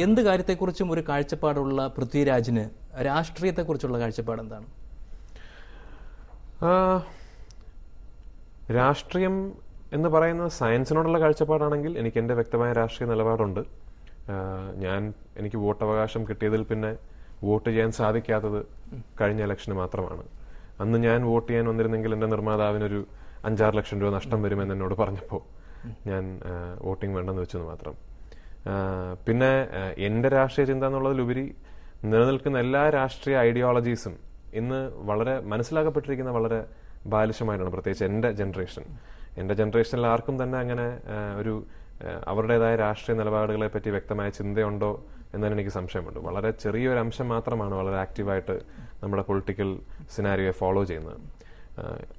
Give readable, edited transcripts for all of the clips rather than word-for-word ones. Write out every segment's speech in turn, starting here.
എന്ത് കാര്യത്തെക്കുറിച്ചും ഒരു കാഴ്ചപ്പാടുള്ള പൃഥ്വിരാജിന് രാഷ്ട്രീയത്തെക്കുറിച്ചുള്ള കാഴ്ചപ്പാട് എന്താണ്? രാഷ്ട്രീയം എന്ന് പറയുന്ന സയൻസിനോടുള്ള കാഴ്ചപ്പാടാണെങ്കിൽ എനിക്ക് എൻ്റെ വ്യക്തമായ രാഷ്ട്രീയ നിലപാടുണ്ട്. എനിക്ക് വോട്ടവകാശം കിട്ടിയതിൽ പിന്നെ വോട്ട് ചെയ്യാൻ സാധിക്കാത്തത് കഴിഞ്ഞ ഇലക്ഷന് മാത്രമാണ്. അന്ന് ഞാൻ വോട്ട് ചെയ്യാൻ വന്നിരുന്നെങ്കിൽ എൻ്റെ നിർമ്മാതാവിനൊരു 5-6 ലക്ഷം രൂപ നഷ്ടം വരുമെന്ന് എന്നോട് പറഞ്ഞപ്പോൾ ഞാൻ വോട്ടിംഗ് വേണ്ടെന്ന് വെച്ചെന്ന് മാത്രം. പിന്നെ എൻ്റെ രാഷ്ട്രീയ ചിന്ത എന്നുള്ളതിലുപരി നിലനിൽക്കുന്ന എല്ലാ രാഷ്ട്രീയ ഐഡിയോളജീസും ഇന്ന് വളരെ മനസ്സിലാക്കപ്പെട്ടിരിക്കുന്ന വളരെ ബാലിശമായിട്ടാണ്. പ്രത്യേകിച്ച് എൻ്റെ ജനറേഷനിൽ ആർക്കും തന്നെ അങ്ങനെ ഒരു അവരുടേതായ രാഷ്ട്രീയ നിലപാടുകളെ പറ്റി വ്യക്തമായ ചിന്തയുണ്ടോ എന്നതിന് എനിക്ക് സംശയമുണ്ട്. വളരെ ചെറിയൊരു അംശം മാത്രമാണ് വളരെ ആക്റ്റീവായിട്ട് നമ്മുടെ പൊളിറ്റിക്കൽ സിനാരിയോയെ ഫോളോ ചെയ്യുന്നത്.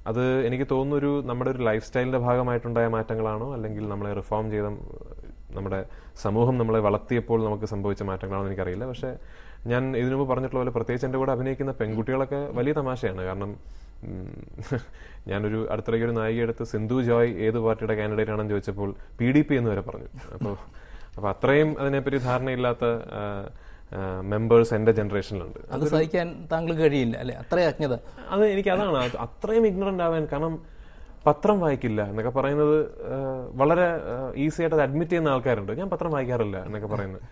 അത് എനിക്ക് തോന്നുന്നു നമ്മുടെ ഒരു ലൈഫ് സ്റ്റൈലിന്റെ ഭാഗമായിട്ടുണ്ടായ മാറ്റങ്ങളാണോ അല്ലെങ്കിൽ നമ്മളെ റിഫോം ചെയ്ത നമ്മുടെ സമൂഹം നമ്മളെ വളർത്തിയപ്പോൾ നമുക്ക് സംഭവിച്ച മാറ്റങ്ങളാണോ എന്ന് എനിക്കറിയില്ല. പക്ഷെ ഞാൻ ഇതിനു മുമ്പ് പറഞ്ഞിട്ടുള്ള പോലെ പ്രത്യേകിച്ച് എൻ്റെ കൂടെ അഭിനയിക്കുന്ന പെൺകുട്ടികളൊക്കെ വലിയ തമാശയാണ്. കാരണം ഞാനൊരു അടുത്തിടയ്ക്ക് ഒരു നായിക എടുത്ത് സിന്ധു ജോയ് ഏത് പാർട്ടിയുടെ കാൻഡിഡേറ്റ് ആണെന്ന് ചോദിച്ചപ്പോൾ PDP എന്ന് വരെ പറഞ്ഞു. അപ്പോൾ അത്രയും അതിനെപ്പറ്റി ധാരണയില്ലാത്ത മെമ്പേഴ്സ് എന്റെ ജനറേഷനിലുണ്ട്. അത് സഹിക്കാൻ താങ്കൾക്ക് കഴിയില്ല അല്ലെ? അത്രയും അജ്ഞത. അതാണ് അത്രയും ഇഗ്നറന്റ് ആവാൻ. കാരണം പത്രം വായിക്കില്ല എന്നൊക്കെ പറയുന്നത് വളരെ ഈസി ആയിട്ട് അത് അഡ്മിറ്റ് ചെയ്യുന്ന ആൾക്കാരുണ്ട്. ഞാൻ പത്രം വായിക്കാറില്ല എന്നൊക്കെ പറയുന്നത്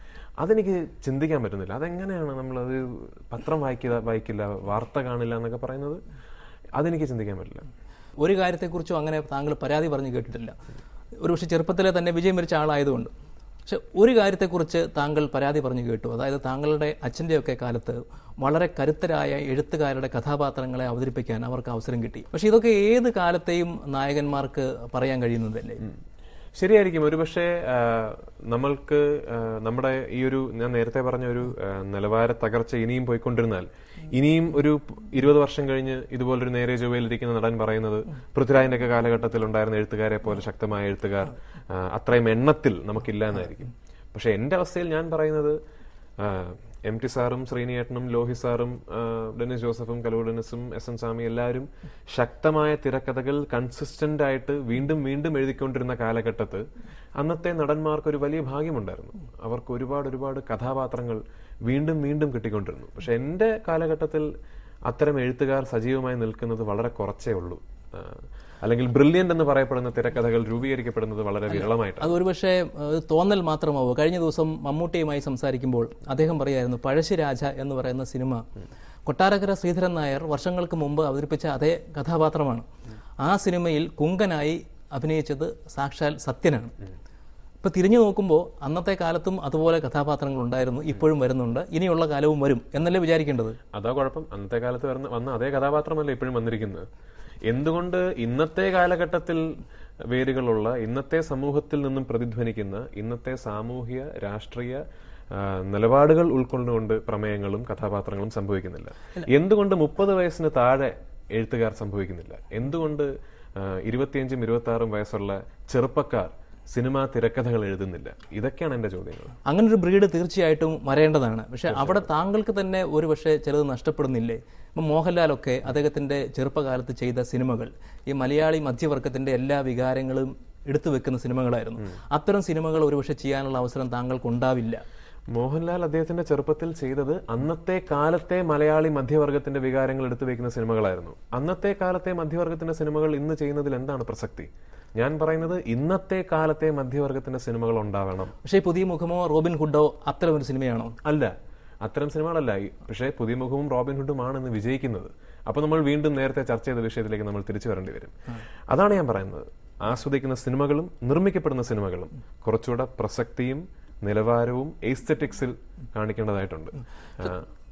അതെനിക്ക് ചിന്തിക്കാൻ പറ്റുന്നില്ല. അതെങ്ങനെയാണ് നമ്മളത് പത്രം വായിക്കില്ല വാർത്ത കാണില്ല എന്നൊക്കെ പറയുന്നത് അതെനിക്ക് ചിന്തിക്കാൻ പറ്റില്ല. ഒരു കാര്യത്തെക്കുറിച്ചും അങ്ങനെ താങ്കൾ പരാതി പറഞ്ഞു കേട്ടിട്ടില്ല. ഒരുപക്ഷെ ചെറുപ്പത്തിലെ തന്നെ വിജയം വരിച്ച ആളായതുകൊണ്ട്. പക്ഷെ ഒരു കാര്യത്തെക്കുറിച്ച് താങ്കൾ പരാതി പറഞ്ഞു കേട്ടു. അതായത് താങ്കളുടെ അച്ഛൻ്റെയൊക്കെ കാലത്ത് വളരെ കരുത്തരായ എഴുത്തുകാരുടെ കഥാപാത്രങ്ങളെ അവതരിപ്പിക്കാൻ അവർക്ക് അവസരം കിട്ടി. പക്ഷെ ഇതൊക്കെ ഏത് കാലത്തെയും നായകന്മാർക്ക് പറയാൻ കഴിയുന്നതല്ലേ? ശരിയായിരിക്കും. ഒരുപക്ഷെ നമ്മൾക്ക് നമ്മുടെ ഈ ഒരു ഞാൻ നേരത്തെ പറഞ്ഞ ഒരു നിലവാര തകർച്ച ഇനിയും പോയിക്കൊണ്ടിരുന്നാൽ ഇനിയും ഒരു 20 വർഷം കഴിഞ്ഞ് ഇതുപോലൊരു നേരെ ചൊവ്വയിലിരിക്കുന്ന നടൻ പറയുന്നത് പൃഥ്വിരാജിന്റെ ഒക്കെ കാലഘട്ടത്തിൽ ഉണ്ടായിരുന്ന എഴുത്തുകാരെ പോലെ ശക്തമായ എഴുത്തുകാർ അത്രയും എണ്ണത്തിൽ നമുക്കില്ല എന്നായിരിക്കും. പക്ഷെ എന്റെ അവസ്ഥയിൽ ഞാൻ പറയുന്നത് MT സാറും ശ്രീനിയേട്ടനും ലോഹി സാറും ഡെന്നിസ് ജോസഫും കലൂർ ഡെന്നിസും SN സ്വാമി എല്ലാവരും ശക്തമായ തിരക്കഥകൾ കൺസിസ്റ്റന്റ് ആയിട്ട് വീണ്ടും വീണ്ടും എഴുതിക്കൊണ്ടിരുന്ന കാലഘട്ടത്ത് അന്നത്തെ നടന്മാർക്ക് ഒരു വലിയ ഭാഗ്യമുണ്ടായിരുന്നു. അവർക്ക് ഒരുപാട് കഥാപാത്രങ്ങൾ വീണ്ടും വീണ്ടും കിട്ടിക്കൊണ്ടിരുന്നു. പക്ഷെ എന്റെ കാലഘട്ടത്തിൽ അത്തരം എഴുത്തുകാർ സജീവമായി നിൽക്കുന്നത് വളരെ കുറച്ചേ ഉള്ളൂ. അല്ലെങ്കിൽ ബ്രില്യന്റ് എന്ന് പറയപ്പെടുന്ന തിരക്കഥകൾ രൂപീകരിക്കപ്പെടുന്നത് വളരെ വിരളമായിട്ട്. അത് ഒരുപക്ഷെ തോന്നൽ മാത്രമാവോ? കഴിഞ്ഞ ദിവസം മമ്മൂട്ടിയുമായി സംസാരിക്കുമ്പോൾ അദ്ദേഹം പറയായിരുന്നു പഴശ്ശിരാജ എന്ന് പറയുന്ന സിനിമ കൊട്ടാരക്കര ശ്രീധരൻ നായർ വർഷങ്ങൾക്ക് മുമ്പ് അവതരിപ്പിച്ച അതേ കഥാപാത്രമാണ്. ആ സിനിമയിൽ കുങ്കനായി അഭിനയിച്ചത് സാക്ഷാൽ സത്യനാണ്. ഇപ്പൊ തിരിഞ്ഞു നോക്കുമ്പോൾ അന്നത്തെ കാലത്തും അതുപോലെ കഥാപാത്രങ്ങൾ ഉണ്ടായിരുന്നു, ഇപ്പോഴും വരുന്നുണ്ട്, ഇനിയുള്ള കാലവും വരും എന്നല്ലേ വിചാരിക്കേണ്ടത്? അതാ കുഴപ്പം. അന്നത്തെ കാലത്ത് വന്ന അതേ കഥാപാത്രമല്ല ഇപ്പോഴും വന്നിരിക്കുന്നത്. എന്തുകൊണ്ട് ഇന്നത്തെ കാലഘട്ടത്തിൽ വേരുകളുള്ള ഇന്നത്തെ സമൂഹത്തിൽ നിന്നും പ്രതിധ്വനിക്കുന്ന ഇന്നത്തെ സാമൂഹ്യ രാഷ്ട്രീയ നിലപാടുകൾ ഉൾക്കൊണ്ടുകൊണ്ട് പ്രമേയങ്ങളും കഥാപാത്രങ്ങളും സംഭവിക്കുന്നില്ല? എന്തുകൊണ്ട് 30 വയസ്സിന് താഴെ എഴുത്തുകാർ സംഭവിക്കുന്നില്ല? എന്തുകൊണ്ട് 25-ഉം 26-ഉം വയസ്സുള്ള ചെറുപ്പക്കാർ സിനിമാ തിരക്കഥകൾ എഴുതുന്നില്ല? ഇതൊക്കെയാണ് എന്റെ ചോദ്യങ്ങൾ. അങ്ങനെ ഒരു ബ്രീഡ് തീർച്ചയായിട്ടും വരേണ്ടതാണ്. പക്ഷെ അവിടെ താങ്കൾക്ക് തന്നെ ഒരു പക്ഷേ ചിലത് നഷ്ടപ്പെടുന്നില്ലേ? ഇപ്പം മോഹൻലാലൊക്കെ അദ്ദേഹത്തിന്റെ ചെറുപ്പകാലത്ത് ചെയ്ത സിനിമകൾ ഈ മലയാളി മധ്യവർഗത്തിന്റെ എല്ലാ വികാരങ്ങളും എടുത്തു വെക്കുന്ന സിനിമകളായിരുന്നു. അത്തരം സിനിമകൾ ഒരുപക്ഷെ ചെയ്യാനുള്ള അവസരം താങ്കൾക്ക് ഉണ്ടാവില്ല. മോഹൻലാൽ അദ്ദേഹത്തിന്റെ ചെറുപ്പത്തിൽ ചെയ്തത് അന്നത്തെ കാലത്തെ മലയാളി മധ്യവർഗത്തിന്റെ വികാരങ്ങൾ എടുത്തു വെക്കുന്ന സിനിമകളായിരുന്നു. അന്നത്തെ കാലത്തെ മധ്യവർഗത്തിന്റെ സിനിമകൾ ഇന്ന് ചെയ്യുന്നതിൽ എന്താണ് പ്രസക്തി? ഞാൻ പറയുന്നത് ഇന്നത്തെ കാലത്തെ മധ്യവർഗത്തിന്റെ സിനിമകൾ ഉണ്ടാവണം. പക്ഷേ പുതിയ മുഖമോ റോബിൻ ഹുഡോ അത്തരം ഒരു സിനിമയാണോ? അല്ല, അത്തരം സിനിമകളല്ല. പക്ഷേ പുതിയ മുഖവും റോബിൻ ഹുഡുമാണ് ഇന്ന് വിജയിക്കുന്നത്. അപ്പൊ നമ്മൾ വീണ്ടും നേരത്തെ ചർച്ച ചെയ്ത വിഷയത്തിലേക്ക് നമ്മൾ തിരിച്ചു വരേണ്ടി വരും. അതാണ് ഞാൻ പറയുന്നത്. ആസ്വദിക്കുന്ന സിനിമകളും നിർമ്മിക്കപ്പെടുന്ന സിനിമകളും കുറച്ചുകൂടെ പ്രസക്തിയും നിലവാരവും എസ്തെറ്റിക്സിൽ കാണിക്കേണ്ടതായിട്ടുണ്ട്.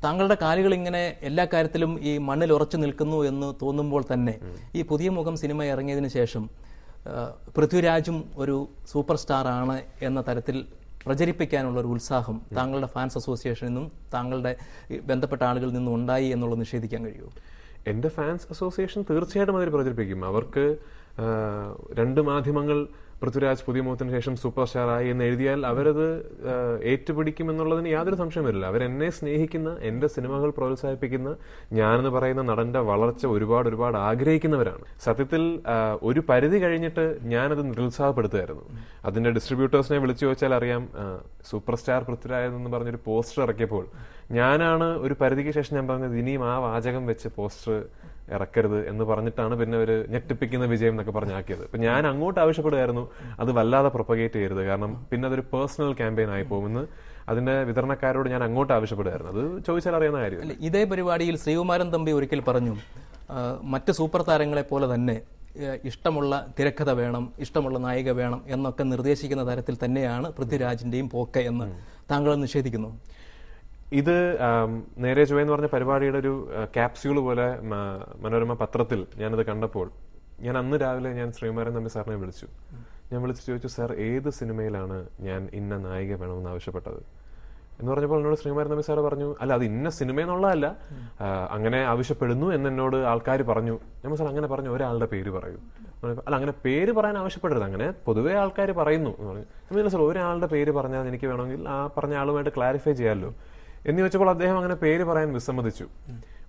താങ്കളുടെ കാലുകൾ ഇങ്ങനെ എല്ലാ കാര്യത്തിലും ഈ മണ്ണിൽ ഉറച്ചു നിൽക്കുന്നു എന്ന് തോന്നുമ്പോൾ തന്നെ ഈ പുതിയ മുഖം സിനിമ ഇറങ്ങിയതിനു ശേഷം പൃഥ്വിരാജും ഒരു സൂപ്പർ സ്റ്റാർ ആണ് എന്ന തരത്തിൽ പ്രചരിപ്പിക്കാനുള്ള ഒരു ഉത്സാഹം താങ്കളുടെ ഫാൻസ് അസോസിയേഷനിൽ നിന്നും താങ്കളുടെ ബന്ധപ്പെട്ട ആളുകളിൽ നിന്നും ഉണ്ടായി എന്നുള്ളത് നിഷേധിക്കാൻ കഴിയുമോ? എന്റെ ഫാൻസ് അസോസിയേഷൻ തീർച്ചയായിട്ടും അതിൽ പ്രചരിപ്പിക്കും. അവർക്ക് 2 മാധ്യമങ്ങൾ പൃഥ്വിരാജ് പുതിയ മുഖത്തിന് ശേഷം സൂപ്പർ സ്റ്റാർ ആയി എന്ന് എഴുതിയാൽ അവരത് ഏറ്റുപിടിക്കും എന്നുള്ളതിന് യാതൊരു സംശയം വരില്ല. അവരെന്നെ സ്നേഹിക്കുന്ന, എന്റെ സിനിമകൾ പ്രോത്സാഹിപ്പിക്കുന്ന, ഞാനെന്ന് പറയുന്ന നടന്റെ വളർച്ച ഒരുപാട് ഒരുപാട് ആഗ്രഹിക്കുന്നവരാണ്. സത്യത്തിൽ ഒരു പരിധി കഴിഞ്ഞിട്ട് ഞാനത് നിരുത്സാഹപ്പെടുത്തുമായിരുന്നു. അതിന്റെ ഡിസ്ട്രിബ്യൂട്ടേഴ്സിനെ വിളിച്ചു ചോദിച്ചാൽ അറിയാം, സൂപ്പർ സ്റ്റാർ പൃഥ്വിരാജ് എന്ന് പറഞ്ഞൊരു പോസ്റ്റർ ഇറക്കിയപ്പോൾ ഞാനാണ് ഒരു പരിധിക്ക് ശേഷം ഞാൻ പറഞ്ഞത് ഇനിയും ആ വാചകം വെച്ച് പോസ്റ്റർ ഇറക്കരുത് എന്ന് പറഞ്ഞിട്ടാണ് പിന്നെ ഒരു ഞെട്ടിപ്പിക്കുന്ന വിജയം എന്നൊക്കെ പറഞ്ഞാക്കിയത്. അപ്പൊ ഞാൻ അങ്ങോട്ട് ആവശ്യപ്പെടുകയായിരുന്നു അത് വല്ലാതെ പ്രൊപ്പഗേറ്റ് ചെയ്യരുത്, കാരണം പിന്നെ അതൊരു പേഴ്സണൽ ക്യാമ്പയിൻ ആയി പോകുമെന്ന് അതിന്റെ വിതരണക്കാരോട് ഞാൻ അങ്ങോട്ട് ആവശ്യപ്പെടുകയായിരുന്നു. അത് ചോദിച്ചാൽ അറിയുന്ന കാര്യം. ഇതേ പരിപാടിയിൽ ശ്രീകുമാരൻ തമ്പി ഒരിക്കൽ പറഞ്ഞു, മറ്റ് സൂപ്പർ താരങ്ങളെ പോലെ തന്നെ ഇഷ്ടമുള്ള തിരക്കഥ വേണം, ഇഷ്ടമുള്ള നായിക വേണം എന്നൊക്കെ നിർദ്ദേശിക്കുന്ന തരത്തിൽ തന്നെയാണ് പൃഥ്വിരാജിന്റെയും പോക്ക് എന്ന് താങ്കൾ നിഷേധിക്കുന്നു. ഇത് നേരെ ചൊവ്വ എന്ന് പറഞ്ഞ പരിപാടിയുടെ ഒരു ക്യാപ്സ്യൂൾ പോലെ മനോരമ പത്രത്തിൽ ഞാനത് കണ്ടപ്പോൾ ഞാൻ അന്ന് രാവിലെ ഞാൻ ശ്രീകുമാരൻ തമ്പി സാറിനെ വിളിച്ചു. ഞാൻ വിളിച്ചു ചോദിച്ചു, സാർ ഏത് സിനിമയിലാണ് ഞാൻ ഇന്ന നായിക വേണമെന്ന് ആവശ്യപ്പെട്ടത് എന്ന് പറഞ്ഞപ്പോൾ എന്നോട് ശ്രീകുമാരൻ തമ്പി സാറ് പറഞ്ഞു, അല്ല അത് ഇന്ന സിനിമ എന്നുള്ളതല്ല, അങ്ങനെ ആവശ്യപ്പെടുന്നു എന്നോട് ആൾക്കാർ പറഞ്ഞു. ഞാൻ സാർ അങ്ങനെ പറഞ്ഞു ഒരാളുടെ പേര് പറയൂ. അല്ല അങ്ങനെ പേര് പറയാൻ ആവശ്യപ്പെടരുത്, അങ്ങനെ പൊതുവെ ആൾക്കാർ പറയുന്നു എന്ന് പറഞ്ഞു. സാർ ഒരാളുടെ പേര് പറഞ്ഞാൽ എനിക്ക് വേണമെങ്കിൽ ആ പറഞ്ഞ ആളുമായിട്ട് ക്ലാരിഫൈ ചെയ്യാമല്ലോ എന്ന് ചോദിച്ചപ്പോൾ അദ്ദേഹം അങ്ങനെ പേര് പറയാൻ വിസമ്മതിച്ചു.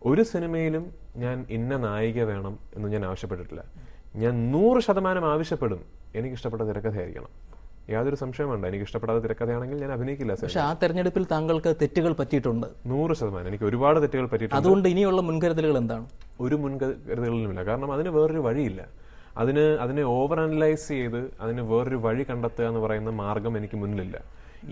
ഒരു സിനിമയിലും ഞാൻ ഇന്ന നായിക വേണം എന്ന് ഞാൻ ആവശ്യപ്പെട്ടിട്ടില്ല. ഞാൻ 100% ആവശ്യപ്പെടും എനിക്കിഷ്ടപ്പെട്ട തിരക്കഥയായിരിക്കണം. യാതൊരു സംശയം വേണ്ട, എനിക്ക് ഇഷ്ടപ്പെടാത്ത തിരക്കഥയാണെങ്കിൽ ഞാൻ അഭിനയിക്കില്ല. പക്ഷെ ആ തെരഞ്ഞെടുപ്പിൽ താങ്കൾക്ക് തെറ്റുകൾ പറ്റിയിട്ടുണ്ട്. 100% എനിക്ക് ഒരുപാട് തെറ്റുകൾ പറ്റിയിട്ടുണ്ട്. അതുകൊണ്ട് ഇനിയുള്ള മുൻകരുതലുകൾ എന്താണ്? ഒരു മുൻകരുതലുമില്ല. കാരണം അതിന് വേറൊരു വഴിയില്ല. അതിനെ ഓവർ അനലൈസ് ചെയ്ത് അതിന് വേറൊരു വഴി കണ്ടെത്തുക എന്ന് പറയുന്ന മാർഗം എനിക്ക് മുന്നിലില്ല.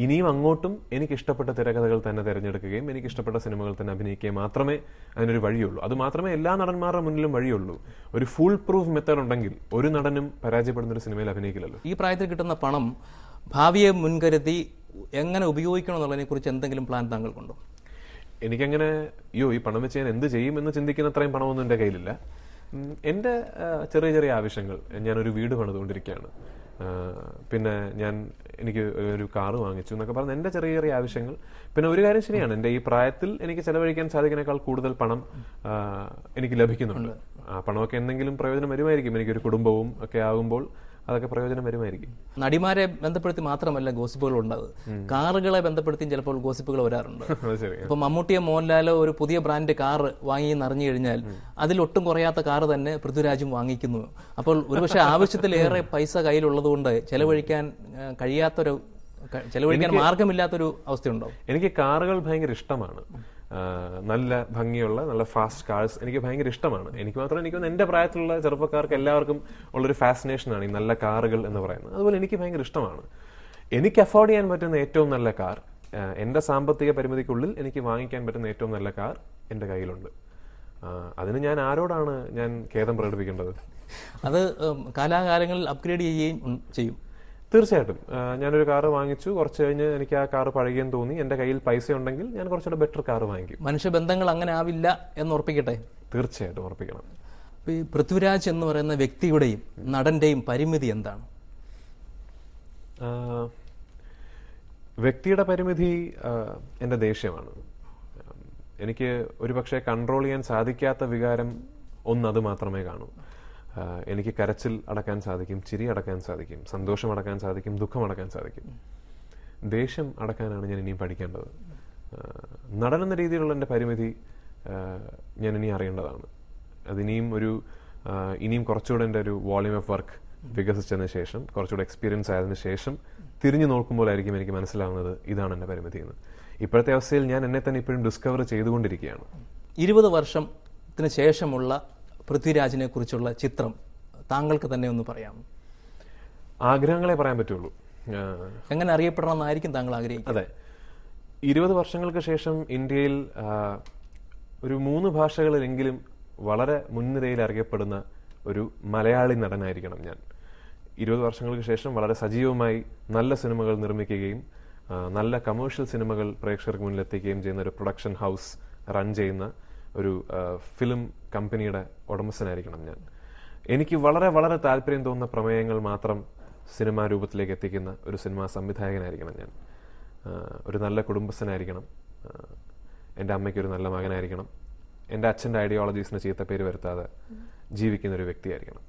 ഇനിയും അങ്ങോട്ടും എനിക്ക് ഇഷ്ടപ്പെട്ട തിരക്കഥകൾ തന്നെ തിരഞ്ഞെടുക്കുകയും എനിക്ക് ഇഷ്ടപ്പെട്ട സിനിമകൾ തന്നെ അഭിനയിക്കുകയും മാത്രമേ അതിനൊരു വഴിയുള്ളൂ. അത് മാത്രമേ എല്ലാ നടന്മാരുടെ മുന്നിലും വഴിയുള്ളൂ. ഒരു ഫുൾ പ്രൂഫ് മെത്തേഡ് ഉണ്ടെങ്കിൽ ഒരു നടനും പരാജയപ്പെടുന്ന ഒരു സിനിമയിൽ അഭിനയിക്കില്ലല്ലോ. ഈ പ്രായത്തിൽ കിട്ടുന്ന പണം ഭാവിയെ മുൻകരുതി എങ്ങനെ ഉപയോഗിക്കണം എന്നുള്ളതിനെ കുറിച്ച് എന്തെങ്കിലും പ്ലാൻ താങ്കൾക്കുണ്ടോ? എനിക്കങ്ങനെ ഈ പണം വെച്ച് ഞാൻ എന്ത് ചെയ്യും എന്ന് ചിന്തിക്കുന്ന അത്രയും പണമൊന്നും എൻ്റെ കയ്യിലില്ല. എൻ്റെ ചെറിയ ചെറിയ ആവശ്യങ്ങൾ, ഞാനൊരു വീട് പണിതുകൊണ്ടിരിക്കുകയാണ്, പിന്നെ എനിക്ക് ഒരു കാറ് വാങ്ങിച്ചു എന്നൊക്കെ പറഞ്ഞ എൻ്റെ ചെറിയ ചെറിയ ആവശ്യങ്ങൾ. പിന്നെ ഒരു കാര്യം ശരിയാണ്, എൻ്റെ ഈ പ്രായത്തിൽ എനിക്ക് ചെലവഴിക്കാൻ സാധിക്കുന്നതിനേക്കാൾ കൂടുതൽ പണം എനിക്ക് ലഭിക്കുന്നുണ്ട്. ആ പണമൊക്കെ എന്തെങ്കിലും പ്രയോജനം വരുമായിരിക്കും. എനിക്കൊരു കുടുംബവും ഒക്കെ ആകുമ്പോൾ അതൊക്കെ പ്രയോജനം വരുമായിരിക്കും. നടിമാരെ ബന്ധപ്പെടുത്തി മാത്രമല്ല ഗോസിപ്പുകൾ ഉണ്ടാകും, കാറുകളെ ബന്ധപ്പെടുത്തിയും ചിലപ്പോൾ ഗോസിപ്പുകൾ വരാറുണ്ട്. ഇപ്പൊ മമ്മൂട്ടിയോ മോഹൻലാലോ ഒരു പുതിയ ബ്രാൻഡ് കാർ വാങ്ങി എന്നറിഞ്ഞു കഴിഞ്ഞാൽ അതിലൊട്ടും കുറയാത്ത കാർ തന്നെ പൃഥ്വിരാജും വാങ്ങിക്കുന്നു. അപ്പോൾ ഒരുപക്ഷെ ആവശ്യത്തിലേറെ പൈസ കയ്യിലുള്ളത് കൊണ്ട് ചെലവഴിക്കാൻ മാർഗമില്ലാത്തൊരു അവസ്ഥയുണ്ടോ? എനിക്ക് കാറുകൾ ഭയങ്കര ഇഷ്ടമാണ്. നല്ല ഭംഗിയുള്ള നല്ല ഫാസ്റ്റ് കാർസ് എനിക്ക് ഭയങ്കര ഇഷ്ടമാണ്. എനിക്ക് മാത്രമല്ല, എനിക്ക് എന്റെ പ്രായത്തിലുള്ള ചെറുപ്പക്കാർക്ക് എല്ലാവർക്കും ഉള്ളൊരു ഫാസിനേഷനാണ് ഈ നല്ല കാറുകൾ എന്ന് പറയുന്നത്. അതുപോലെ എനിക്ക് ഭയങ്കര ഇഷ്ടമാണ്. എനിക്ക് അഫോർഡ് ചെയ്യാൻ പറ്റുന്ന ഏറ്റവും നല്ല കാർ, എന്റെ സാമ്പത്തിക പരിമിതിക്കുള്ളിൽ എനിക്ക് വാങ്ങിക്കാൻ പറ്റുന്ന ഏറ്റവും നല്ല കാർ എന്റെ കയ്യിലുണ്ട്. അതിന് ഞാൻ ആരോടാണ് ഞാൻ ഖേദം പ്രകടിപ്പിക്കേണ്ടത്? അത് കാലാകാലങ്ങളിൽ അപ്ഗ്രേഡ് ചെയ്യുകയും ചെയ്യും. തീർച്ചയായിട്ടും. ഞാനൊരു കാറ് വാങ്ങിച്ചു, കുറച്ച് കഴിഞ്ഞ് എനിക്ക് ആ കാറ് പഴകിയെന്ന് തോന്നി, എന്റെ കയ്യിൽ പൈസ ഉണ്ടെങ്കിൽ ഞാൻ കുറച്ചുകൂടെ ബെറ്റർ കാറ് വാങ്ങിക്കും. മനുഷ്യബന്ധങ്ങൾ അങ്ങനെ ആവില്ല എന്ന് ഉറപ്പിക്കട്ടെ. തീർച്ചയായിട്ടും ഉറപ്പിക്കണം. ഈ പൃഥ്വിരാജ് എന്ന് പറയുന്ന വ്യക്തിയുടെയും നടന്റെയും പരിമിതി എന്താണ്? വ്യക്തിയുടെ പരിമിതി എന്റെ ദേഷ്യമാണ്. എനിക്ക് ഒരുപക്ഷെ കൺട്രോൾ ചെയ്യാൻ സാധിക്കാത്ത വികാരം അത് മാത്രമേ കാണൂ. എനിക്ക് കരച്ചിൽ അടക്കാൻ സാധിക്കും, ചിരി അടക്കാൻ സാധിക്കും, സന്തോഷം അടക്കാൻ സാധിക്കും, ദുഃഖം അടക്കാൻ സാധിക്കും. ദേഷ്യം അടക്കാനാണ് ഞാൻ ഇനിയും പഠിക്കേണ്ടത്. നടനെന്ന രീതിയിലുള്ള എൻ്റെ പരിമിതി ഞാൻ ഇനി അറിയേണ്ടതാണ്. ഇനിയും കുറച്ചുകൂടെ എൻ്റെ ഒരു വോളിയം ഓഫ് വർക്ക് വികസിച്ചതിന് ശേഷം, കുറച്ചുകൂടെ എക്സ്പീരിയൻസ് ആയതിനു ശേഷം തിരിഞ്ഞു നോക്കുമ്പോഴായിരിക്കും എനിക്ക് മനസ്സിലാവുന്നത് ഇതാണ് എൻ്റെ പരിമിതി എന്ന്. ഇപ്പോഴത്തെ അവസ്ഥയിൽ ഞാൻ എന്നെ തന്നെ ഇപ്പോഴും ഡിസ്കവർ ചെയ്തുകൊണ്ടിരിക്കുകയാണ്. 20 വർഷത്തിന് ശേഷമുള്ള പൃഥ്വിരാജിനെ കുറിച്ചുള്ള ചിത്രം താങ്കൾക്ക് തന്നെ ഒന്ന് പറയാം. ആഗ്രഹങ്ങളെ പറയാൻ പറ്റുള്ളൂ. എങ്ങനെ അറിയപ്പെടണമെന്നായിരിക്കും താങ്കൾ ആഗ്രഹിക്കുന്നത്? അതെ, 20 വർഷങ്ങൾക്ക് ശേഷം ഇന്ത്യയിൽ ഒരു 3 ഭാഷകളിലെങ്കിലും വളരെ മുൻനിരയിൽ അറിയപ്പെടുന്ന ഒരു മലയാളി നടനായിരിക്കണം ഞാൻ. 20 വർഷങ്ങൾക്ക് ശേഷം വളരെ സജീവമായി നല്ല സിനിമകൾ നിർമ്മിക്കുകയും നല്ല കമേഴ്ഷ്യൽ സിനിമകൾ പ്രേക്ഷകർക്ക് മുന്നിലെത്തിക്കുകയും ചെയ്യുന്ന ഒരു പ്രൊഡക്ഷൻ ഹൗസ് റൺ ചെയ്യുന്ന ഒരു ഫിലിം കമ്പനിയുടെ ഉടമസ്ഥനായിരിക്കണം ഞാൻ. എനിക്ക് വളരെ വളരെ താല്പര്യം തോന്നുന്ന പ്രമേയങ്ങൾ മാത്രം സിനിമാ രൂപത്തിലേക്ക് എത്തിക്കുന്ന ഒരു സിനിമാ സംവിധായകനായിരിക്കണം ഞാൻ. ഒരു നല്ല കുടുംബസ്ഥനായിരിക്കണം. എൻ്റെ അമ്മയ്ക്കൊരു നല്ല മകനായിരിക്കണം. എൻ്റെ അച്ഛൻ്റെ ഐഡിയോളജീസിന് ചീത്ത പേര് വരുത്താതെ ജീവിക്കുന്ന ഒരു വ്യക്തിയായിരിക്കണം.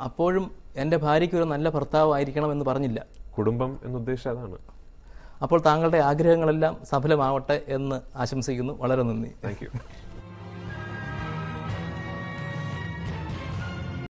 അപ്പോഴും എൻ്റെ ഭാര്യയ്ക്ക് ഒരു നല്ല ഭർത്താവായിരിക്കണം എന്ന് പറഞ്ഞില്ല. കുടുംബം എന്നുദ്ദേശിച്ച അതാണ്. അപ്പോൾ താങ്കളുടെ ആഗ്രഹങ്ങളെല്ലാം സഫലമാവട്ടെ എന്ന് ആശംസിക്കുന്നു. വളരെ നന്ദി. Thank you.